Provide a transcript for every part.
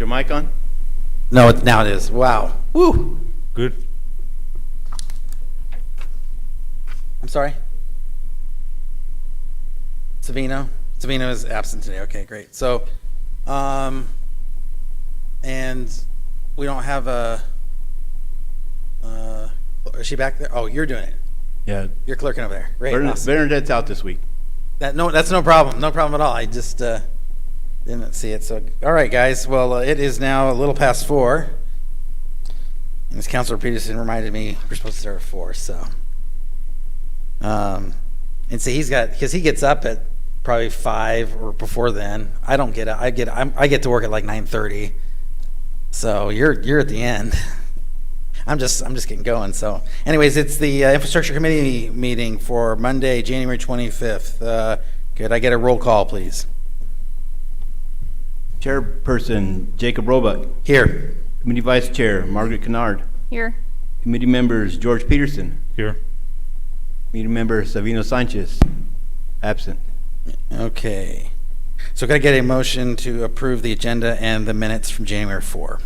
Your mic on? No, now it is. Wow. Woo. Good. I'm sorry. Savino. Savino is absent today. Okay, great. So, and we don't have a. Is she back there? Oh, you're doing it. Yeah. You're clerking over there. Great. Awesome. Bernadette's out this week. That's no problem. No problem at all. I just didn't see it. So, all right, guys. Well, it is now a little past 4. And as Councilor Peterson reminded me, we're supposed to start at 4. So, and see, because he gets up at probably 5 or before then. I don't get up. I get to work at like 9:30. So you're at the end. I'm just getting going. So, anyways, it's the Infrastructure Committee meeting for Monday, January 25th. Could I get a roll call, please? Chairperson Jacob Roebuck. Here. Committee Vice Chair Margaret Kennard. Here. Committee members George Peterson. Here. Committee member Savino Sanchez. Absent. Okay. So could I get a motion to approve the agenda and the minutes from January 4?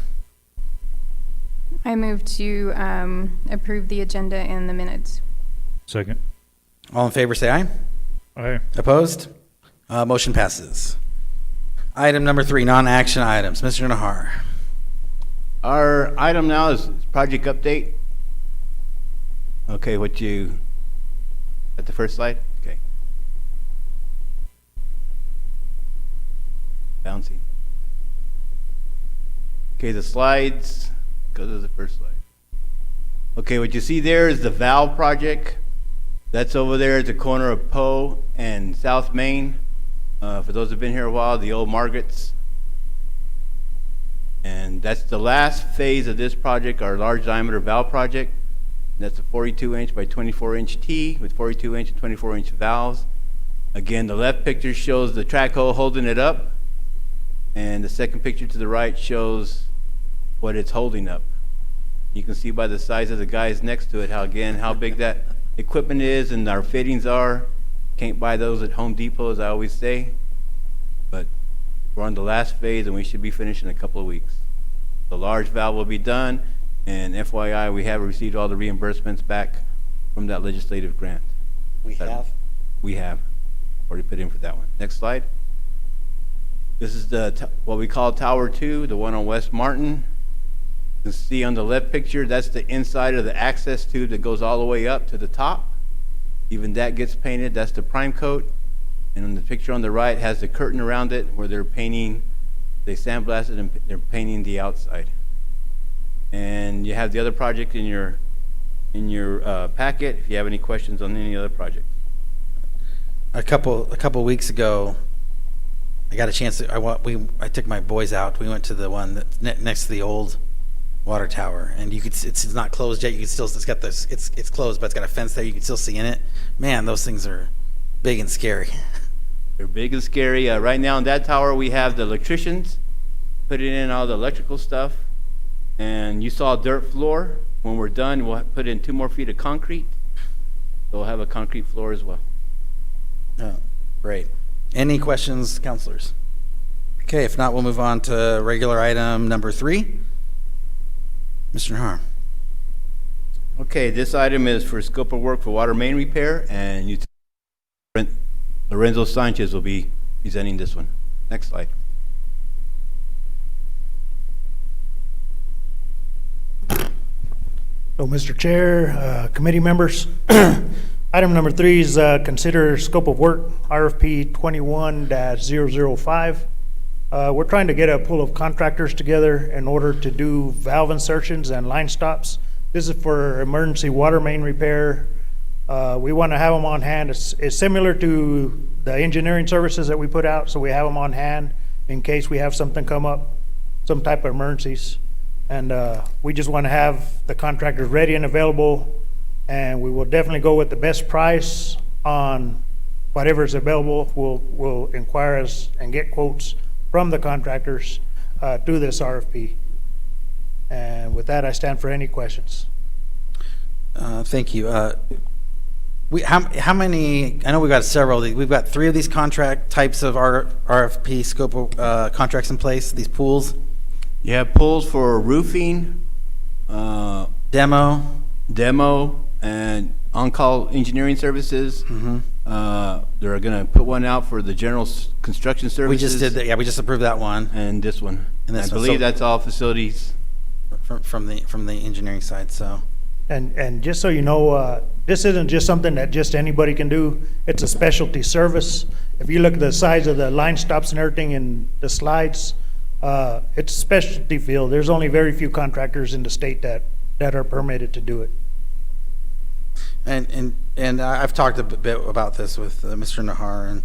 I move to approve the agenda and the minutes. Second. All in favor, say aye. Aye. Opposed? Motion passes. Item number 3, non-action items. Mr. Nahar. Our item now is project update. Okay, at the first slide? Okay. Bouncing. Okay, the slides, go to the first slide. Okay, what you see there is the valve project. That's over there at the corner of Poe and South Main. For those who've been here a while, the old Margaret's. And that's the last phase of this project, our large diameter valve project. That's a 42-inch by 24-inch T with 42-inch and 24-inch valves. Again, the left picture shows the track hole holding it up, and the second picture to the right shows what it's holding up. You can see by the size of the guys next to it how big that equipment is and our fittings are. Can't buy those at Home Depot, as I always say, but we're on the last phase and we should be finished in a couple of weeks. The large valve will be done, and FYI, we have received all the reimbursements back from that legislative grant. We have already put in for that one. Next slide. This is what we call Tower 2, the one on West Martin. You can see on the left picture, that's the inside of the access tube that goes all the way up to the top. Even that gets painted. That's the prime coat. And on the picture on the right has the curtain around it where they're painting, they sandblasted and they're painting the outside. And you have the other project in your packet if you have any questions on any other project. A couple weeks ago, I got a chance to, I took my boys out. We went to the one that's next to the old water tower, and you could, it's not closed yet. You can still, it's got this, it's closed, but it's got a fence there. You can still see in it. Man, those things are big and scary. They're big and scary. Right now in that tower, we have the electricians putting in all the electrical stuff, and you saw a dirt floor. When we're done, we'll put in 2 more feet of concrete. So we'll have a concrete floor as well. Oh, great. Any questions, councilors? Okay, if not, we'll move on to regular item number 3. Mr. Nahar. Okay, this item is for scope of work for water main repair, and Lorenzo Sanchez will be presenting this one. Next slide. So, Mr. Chair, committee members, item number 3 is consider scope of work, RFP 21-005. We're trying to get a pool of contractors together in order to do valve insertions and line stops. This is for emergency water main repair. We want to have them on hand. It's similar to the engineering services that we put out, so we have them on hand in case we have something come up, some type of emergencies. And we just want to have the contractors ready and available, and we will definitely go with the best price on whatever is available. We'll inquire and get quotes from the contractors through this RFP. And with that, I stand for any questions. Thank you. How many? I know we've got several. We've got 3 of these contract types of RFP scope of, contracts in place. These pools. You have pulls for roofing, Demo. demo, and on-call engineering services. They're gonna put one out for the general construction services. We just did that. Yeah, we just approved that one And this one. And this I one, believe so- that's all facilities. from the engineering side. So And just so you know, this isn't just something that just anybody can do. It's a specialty service. If you look at the size of the line stops and everything in the slides, it's a specialty field. There's only very few contractors in the state that are permitted to do it. and I've talked a bit about this with Mr. Nahar,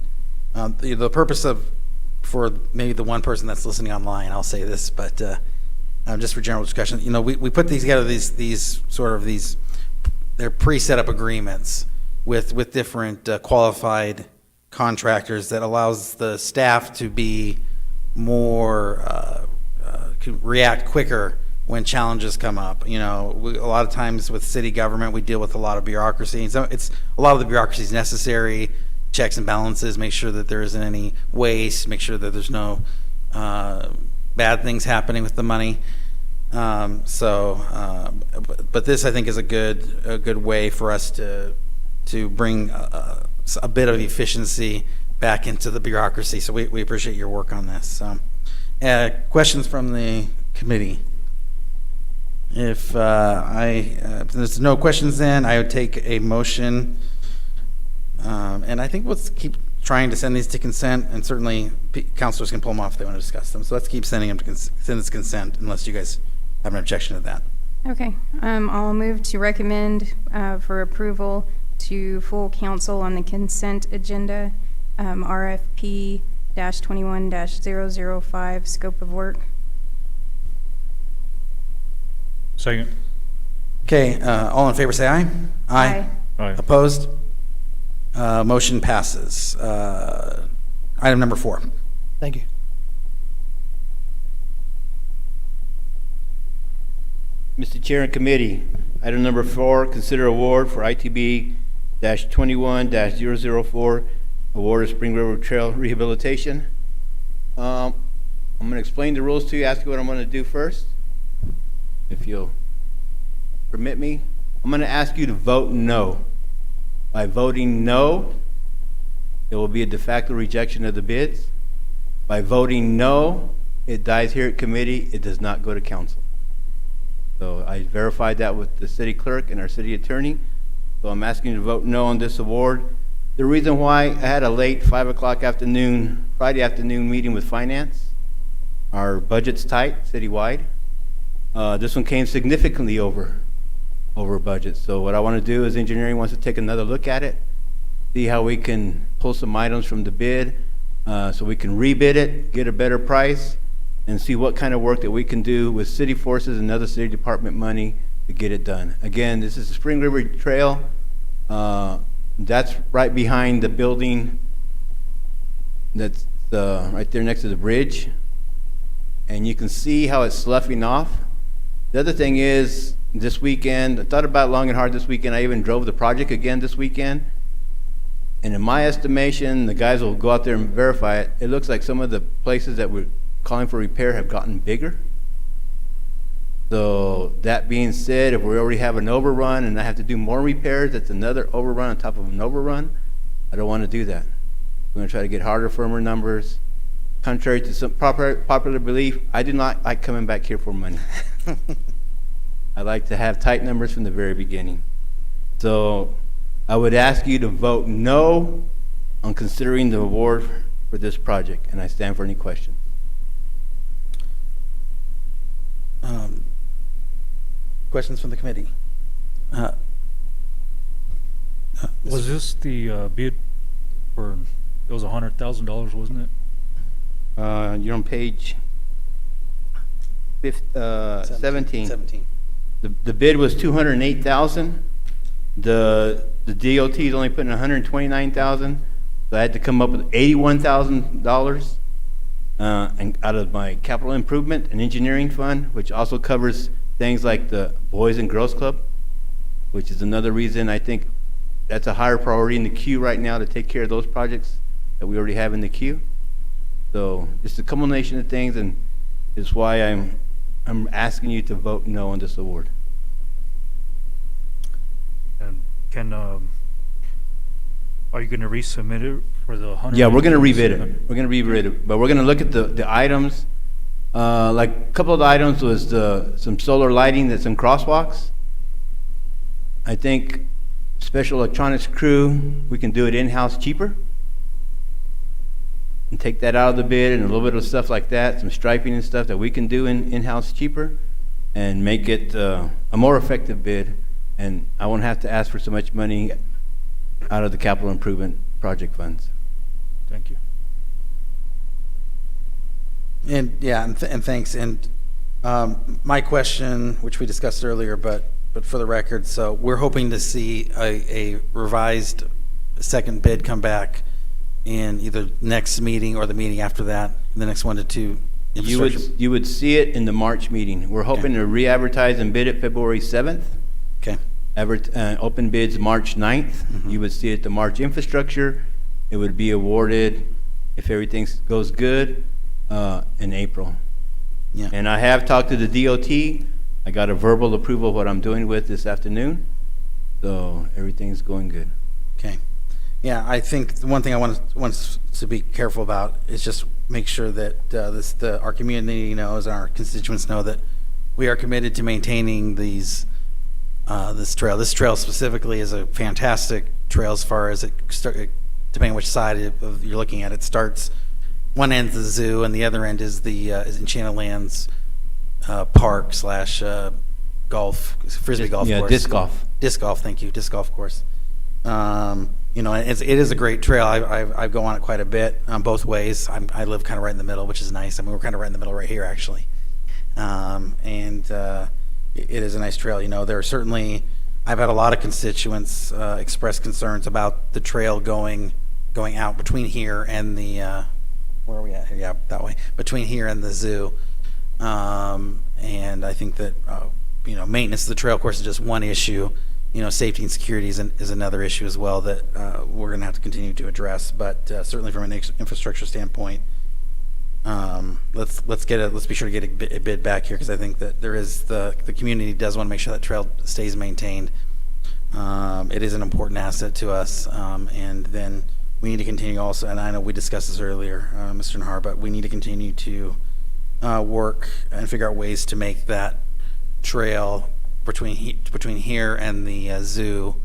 and the purpose for maybe the one person that's listening online, I'll say this, but just for general discussion, we put these together, these they're pre-set up agreements with different qualified contractors that allows the staff to be more react quicker when challenges come up. A lot of times with city government, we deal with a lot of bureaucracy. So it's a lot of the bureaucracy is necessary, checks and balances, make sure that there isn't any waste, make sure that there's no bad things happening with the money. But this, I think, is a good way for us to bring a bit of efficiency back into the bureaucracy. So we appreciate your work on this. So, questions from the committee? If there's no questions, then I would take a motion, and I think let's keep trying to send these to consent, and certainly councilors can pull them off if they want to discuss them. So let's keep sending them to send this consent, unless you guys have an objection to that. Okay, I'll move to recommend for approval to full council on the consent agenda, RFP-21-005, scope of work. Second. Okay, all in favor say aye. Aye. Aye. Opposed? Motion passes. Item number 4. Thank you. Mr. Chair and Committee, item number 4, consider award for ITB-21-004, award of Spring River Trail Rehabilitation. I'm going to explain the rules to you, ask you what I'm going to do first, if you'll permit me. I'm going to ask you to vote no. By voting no, it will be a de facto rejection of the bids. By voting no, it dies here at committee, it does not go to council. So I verified that with the city clerk and our city attorney. So I'm asking you to vote no on this award. The reason why I had a late 5 o'clock afternoon, Friday afternoon meeting with finance, our budget's tight citywide. This one came significantly over budget. So what I want to do is engineering wants to take another look at it, see how we can pull some items from the bid, so we can rebid it, get a better price, and see what kind of work that we can do with city forces and other city department money to get it done. Again, this is the Spring River Trail. That's right behind the building that's right there next to the bridge. And you can see how it's sloughing off. The other thing is, this weekend, I thought about it long and hard this weekend. I even drove the project again this weekend. And in my estimation, the guys will go out there and verify it. It looks like some of the places that we're calling for repair have gotten bigger. So that being said, if we already have an overrun and I have to do more repairs, that's another overrun on top of an overrun. I don't want to do that. We're going to try to get harder, firmer numbers. Contrary to some popular belief, I do not like coming back here for money. I like to have tight numbers from the very beginning. So I would ask you to vote no on considering the award for this project, and I stand for any questions. Questions from the committee? Was this the bid for, it was $100,000, wasn't it? You're on page 17. 17. The bid was $208,000. The DOT is only putting $129,000, so I had to come up with $81,000 and out of my capital improvement and engineering fund, which also covers things like the Boys and Girls Club, which is another reason I think that's a higher priority in the queue right now to take care of those projects that we already have in the queue. So it's a culmination of things, and it's why I'm I'm asking you to vote no on this award. And can, are you gonna resubmit it for the 100? Yeah, we're gonna rebid it. We're gonna rebid it, but we're gonna look at the items. Like, a couple of the items was some solar lighting that's in crosswalks. I think special electronics crew, we can do it in-house cheaper. And take that out of the bid and a little bit of stuff like that, some striping and stuff that we can do in-house cheaper and make it a more effective bid. And I won't have to ask for so much money out of the capital improvement project funds. Thank you. And yeah, and thanks. And my question, which we discussed earlier, but for the record, so we're hoping to see a revised second bid come back in either next meeting or the meeting after that, the next 1 to 2. You would see it in the March meeting. We're hoping to re-advertise and bid it February 7th. Okay. Open bids March 9th. You would see it the March infrastructure. It would be awarded, if everything goes good, in April. Yeah. And I have talked to the DOT. I got a verbal approval of what I'm doing with this afternoon. So everything's going good. Okay. Yeah, I think the one thing I want us to be careful about is just make sure that our community knows and our constituents know that we are committed to maintaining these this trail. This trail specifically is a fantastic trail as far as depending on which side you're looking at. It starts one end is the zoo and the other end is the is Enchanted Lands park slash golf frisbee golf Yeah, course. disc golf. Disc golf. Thank you. Disc golf course. You know, it is a great trail. I go on it quite a bit both ways. I live kind of right in the middle, which is nice. I mean, we're kind of right in the middle right here, actually. It is a nice trail. You know, there are certainly, I've had a lot of constituents express concerns about the trail going out between here and the, where are we at here? Yeah, that way. Between here and the zoo. And I think that, you know, maintenance of the trail, of course, is just one issue. You know, safety and security is another issue as well that we're going to have to continue to address. But certainly from an infrastructure standpoint, let's be sure to get a bid back here, because I think that there is the community does want to make sure that trail stays maintained. It is an important asset to us, and then we need to continue also. And I know we discussed this earlier, Mr. Nahar, but we need to continue to work and figure out ways to make that trail between here and the zoo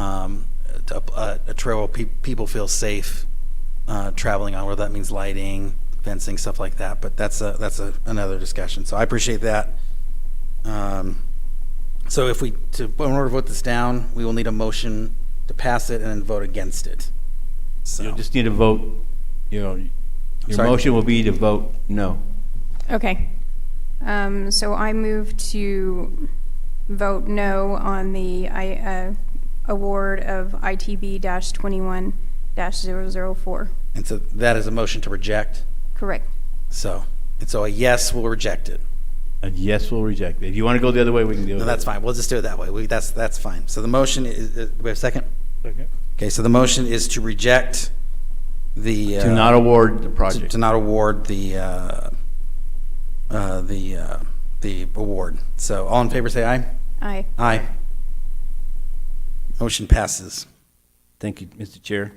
a trail where people feel safe traveling on, where that means lighting, fencing, stuff like that. But that's another discussion. So I appreciate that. So in order to vote this down, we will need a motion to pass it and then vote against it. So You'll just need to vote, you know, your Sorry? motion will be to vote no. Okay. So I move to vote no on the award of ITB-21-004. and so that is a motion to reject. Correct. So a yes will reject it. A yes will reject it. If you want to go the other way, we can do it. No, that's fine. We'll just do it that way. That's fine. So the motion is, do we have a second? Second. Okay, so the motion is to reject the To not award the project. to not award the award. So all in favor, say aye. Aye. Aye. Motion passes. Thank you, Mr. Chair.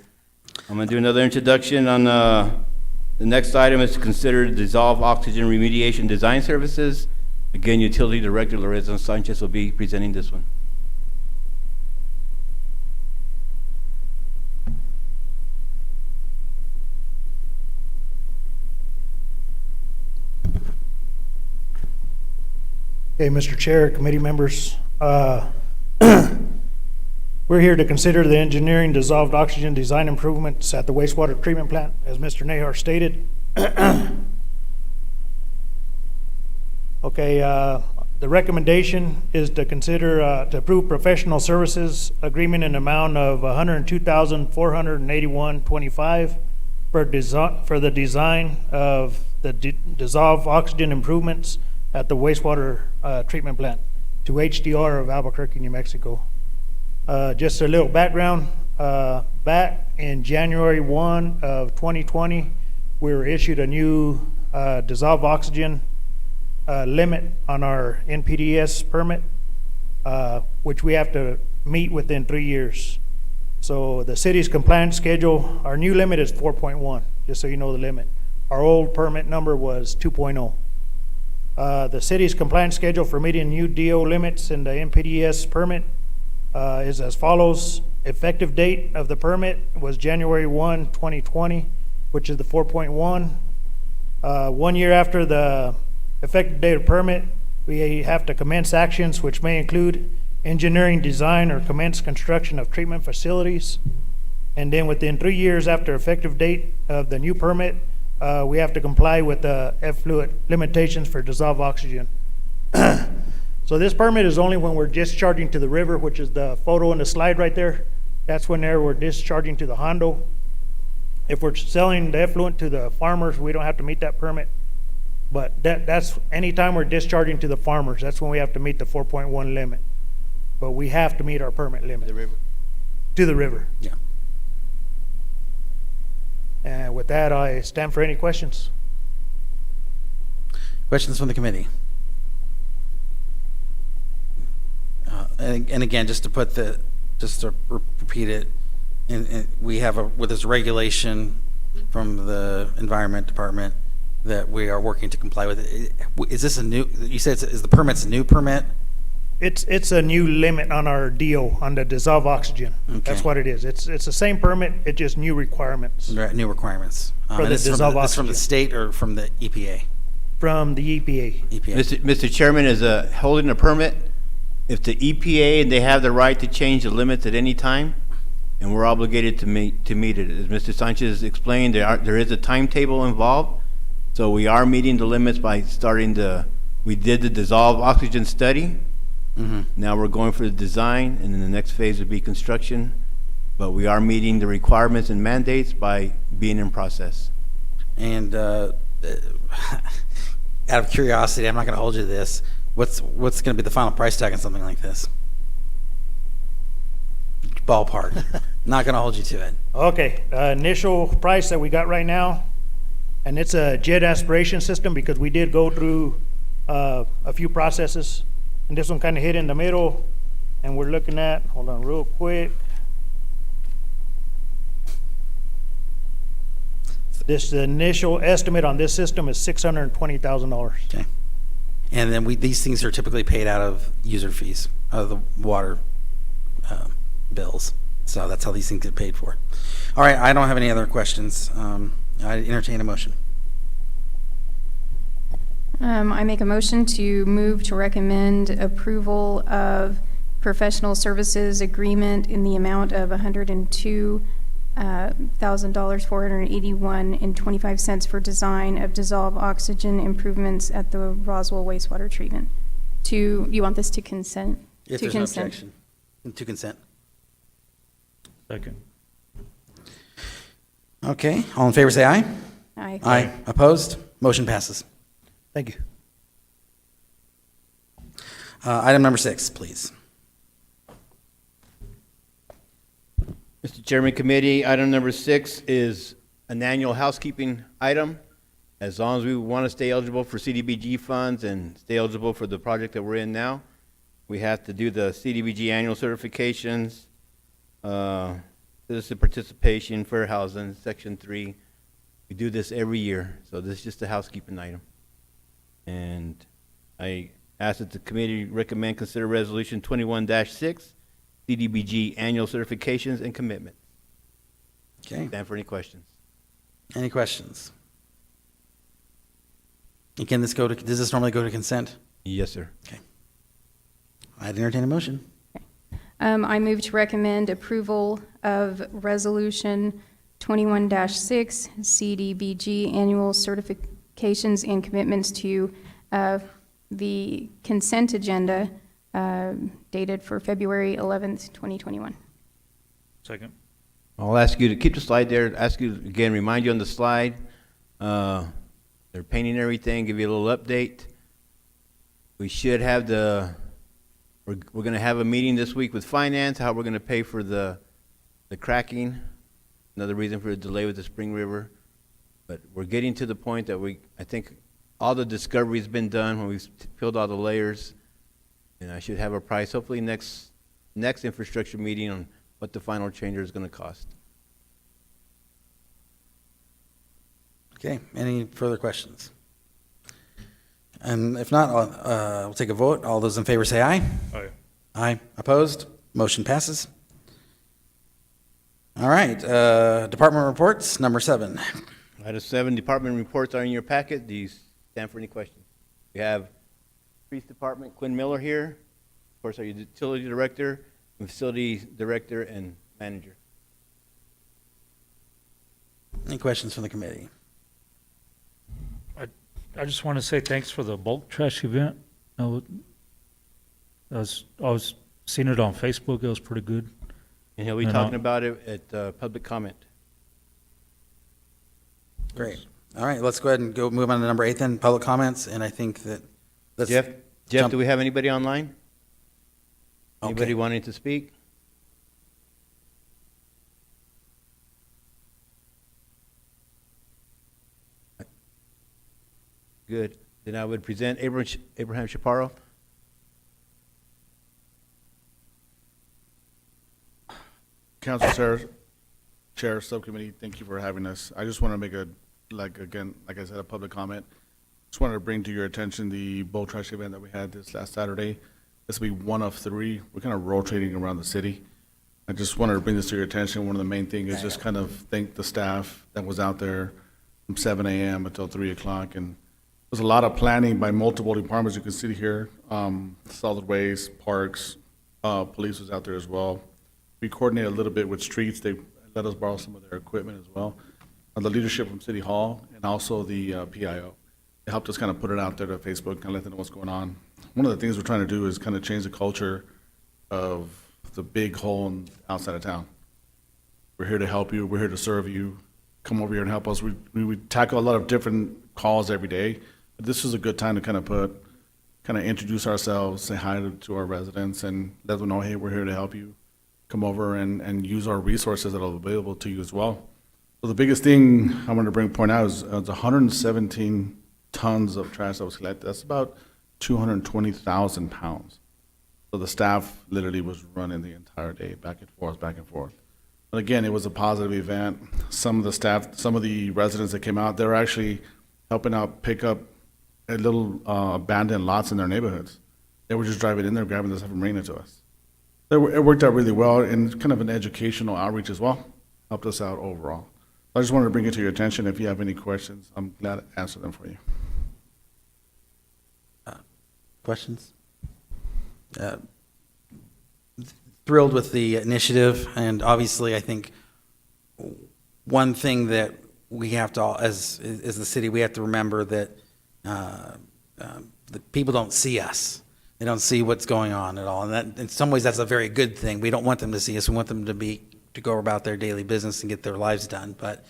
I'm going to do another introduction on the next item is to consider dissolved oxygen remediation design services. Again, Utility Director Lorenzo Sanchez will be presenting this one. Okay, Mr. Chair, committee members, we're here to consider the engineering dissolved oxygen design improvements at the wastewater treatment plant, as Mr. Nahar stated. Okay, the recommendation is to consider to approve professional services agreement in amount of $102,481.25 for the design of the dissolved oxygen improvements at the wastewater treatment plant to HDR of Albuquerque, New Mexico. Just a little background, back in January 1 of 2020, we were issued a new dissolved oxygen limit on our NPDES permit, which we have to meet within 3 years. So the city's compliance schedule, our new limit is 4.1, just so you know the limit. Our old permit number was 2.0. The city's compliance schedule for meeting new DO limits in the NPDES permit is as follows. Effective date of the permit was January 1, 2020, which is the 4.1. 1 year after the effective date of permit, we have to commence actions which may include engineering design or commence construction of treatment facilities. And then within 3 years after effective date of the new permit, we have to comply with the effluent limitations for dissolved oxygen. So this permit is only when we're discharging to the river, which is the photo in the slide right there. That's when we're discharging to the Hondo. If we're selling the effluent to the farmers, we don't have to meet that permit. But that's anytime we're discharging to the farmers, that's when we have to meet the 4.1 limit. But we have to meet our permit limit. The river. To the river. Yeah. And with that, I stand for any questions. Questions from the committee? And again, just to repeat it, and we have with this regulation from the Environment Department that we are working to comply with. Is this a new, you said, is the permit's a new permit? It's a new limit on our DO, on the dissolved oxygen. Okay. That's what it is. It's the same permit, it's just new requirements Right, new requirements. For the this is dissolved this from the oxygen. state or from the EPA? from the EPA. EPA. Mr. Chairman, is holding a permit, if the EPA, and they have the right to change the limits at any time, and we're obligated to meet it. As Mr. Sanchez explained, there is a timetable involved, so we are meeting the limits by we did the dissolved oxygen study. Mm-hmm. Now we're going for the design, and then the next phase would be construction. But we are meeting the requirements and mandates by being in process. And out of curiosity, I'm not going to hold you to this. What's going to be the final price tag on something like this? Ballpark. Not going to hold you to it. Okay, initial price that we got right now, and it's a jet aspiration system because we did go through a few processes, and this one kind of hit in the middle, and we're looking at, hold on real quick. The initial estimate on this system is $620,000. Okay. And then these things are typically paid out of user fees, out of the water bills. So that's how these things get paid for. All right, I don't have any other questions. I entertain a motion. I make a motion to move to recommend approval of professional services agreement in the amount of $102,481.25 for design of dissolved oxygen improvements at the Roswell wastewater treatment. You want this to consent? If To there's no consent. objection. To consent. Second. Okay, all in favor say aye. Aye. Aye. Opposed? Motion passes. Thank you. Item number 6, please. Mr. Chairman, Committee, item number 6 is an annual housekeeping item. As long as we want to stay eligible for CDBG funds and stay eligible for the project that we're in now, we have to do the CDBG annual certifications, citizen participation, fair housing, Section 3. We do this every year, so this is just a housekeeping item. And I ask that the committee recommend consider Resolution 21-6, CDBG annual certifications and commitments. Okay, Stand for any questions. any questions? And can this does this normally go to consent? Yes, sir. I'd entertain a motion. I move to recommend approval of Resolution 21-6 CDBG annual certifications and commitments to the consent agenda dated for February 11th, 2021. Second. I'll ask you to keep the slide there. Ask you again, remind you on the slide. They're painting everything, give you a little update. We should have we're going to have a meeting this week with finance, how we're going to pay for the cracking. Another reason for the delay with the Spring River. But we're getting to the point that I think all the discovery's been done, when we've peeled all the layers, and I should have a price, hopefully next infrastructure meeting on what the final changer is gonna cost. Okay, any further questions? And if not, we'll take a vote. All those in favor say aye. Aye. Aye. Opposed? Motion passes. All right, department reports, number 7. Item 7, department reports are in your packet. Do you stand for any questions? We have Police Department, Quinn Miller here. Of course, our utility director, and facility director and manager. Any questions from the committee? I just want to say thanks for the bulk trash event. I was seeing it on Facebook. It was pretty good. And he'll be And talking I'll- about it at public comment. Great. All right, let's go ahead and move on to number 8 then, public comments, and I think that, let's. Jeff, jump- do we have anybody online? Okay. Anybody wanting to speak? Good. Then I would present Abraham Chaparro. Council Chair, Subcommittee, thank you for having us. I just want to make like I said, a public comment. Just wanted to bring to your attention the boat trash event that we had this last Saturday. This will be one of 3. We're kind of rotating around the city. I just wanted to bring this to your attention. One of the main things is just kind of thank the staff that was out there from 7 a.m. until 3 o'clock. And there's a lot of planning by multiple departments. You can see here, solid waste, parks, police was out there as well. We coordinated a little bit with streets. They let us borrow some of their equipment as well. The leadership from City Hall and also the PIO. They helped us kind of put it out there to Facebook, kind of let them know what's going on. One of the things we're trying to do is kind of change the culture of the big hole outside of town. We're here to help you. We're here to serve you. Come over here and help us. We tackle a lot of different calls every day. But this is a good time to kind of introduce ourselves, say hi to our residents, and let them know, hey, we're here to help you. Come over and use our resources that are available to you as well. So the biggest thing I want to point out is 117 tons of trash that was collected. That's about 220,000 pounds. So the staff literally was running the entire day, back and forth, back and forth. But again, it was a positive event. Some of the staff, some of the residents that came out, they were actually helping out pick up a little abandoned lots in their neighborhoods. They were just driving in there, grabbing the stuff and bringing it to us. It worked out really well, and kind of an educational outreach as well. Helped us out overall. I just wanted to bring it to your attention. If you have any questions, I'm glad to answer them for you. Questions? Thrilled with the initiative, and obviously, I think one thing that we have to, as the city, we have to remember that the people don't see us. They don't see what's going on at all, and that, in some ways, that's a very good thing. We don't want them to see us. We want them to go about their daily business and get their lives done. But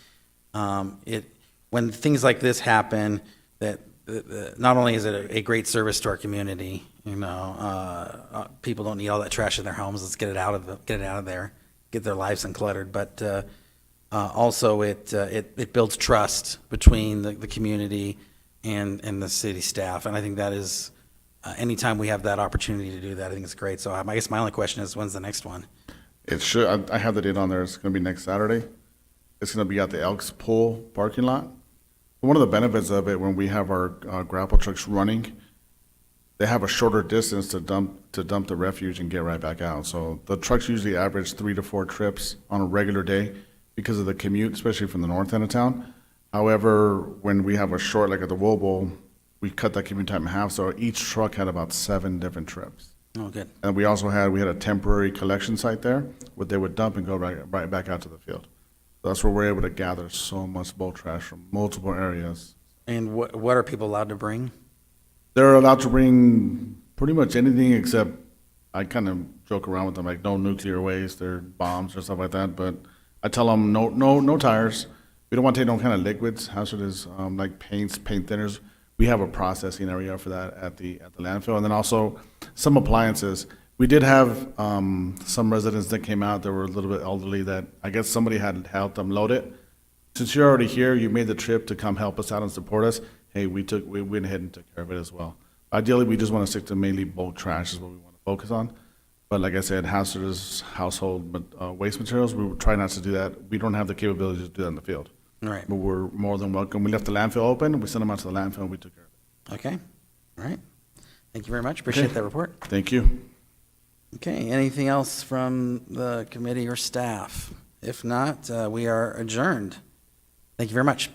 when things like this happen, that not only is it a great service to our community, people don't need all that trash in their homes. Let's get it out of there, get their lives uncluttered. But also, it builds trust between the community and the city staff, and I think that is. Anytime we have that opportunity to do that, I think it's great. So I guess my only question is, when's the next one? It should. I have the date on there. It's going to be next Saturday. It's going to be at the Elks Pool parking lot. One of the benefits of it, when we have our grapple trucks running, they have a shorter distance to dump the refuge and get right back out. So the trucks usually average 3 to 4 trips on a regular day because of the commute, especially from the north end of town. However, when we have a short, like at the Wobo, we cut that commute time in half, so each truck had about 7 different trips. Oh, good. And we had a temporary collection site there where they would dump and go right back out to the field. That's where we're able to gather so much boat trash from multiple areas. And what are people allowed to bring? They're allowed to bring pretty much anything except, I kind of joke around with them, like no nuclear waste or bombs or stuff like that, but I tell them no tires. We don't want to take no kind of liquids, hazardous, like paint thinners. We have a processing area for that at the landfill, and then also some appliances. We did have some residents that came out that were a little bit elderly that I guess somebody had helped them load it. Since you're already here, you made the trip to come help us out and support us. hey, we went ahead and took care of it as well. Ideally, we just want to stick to mainly bulk trash is what we want to focus on. But like I said, hazardous household waste materials, we would try not to do that. We don't have the capability to do that in the field. Right. But we're more than welcome. We left the landfill open, we sent them out to the landfill, and we took care of it. Okay, all right. Thank you very much. Appreciate Okay. that report. Thank you. Okay, anything else from the committee or staff? If not, we are adjourned. Thank you very much.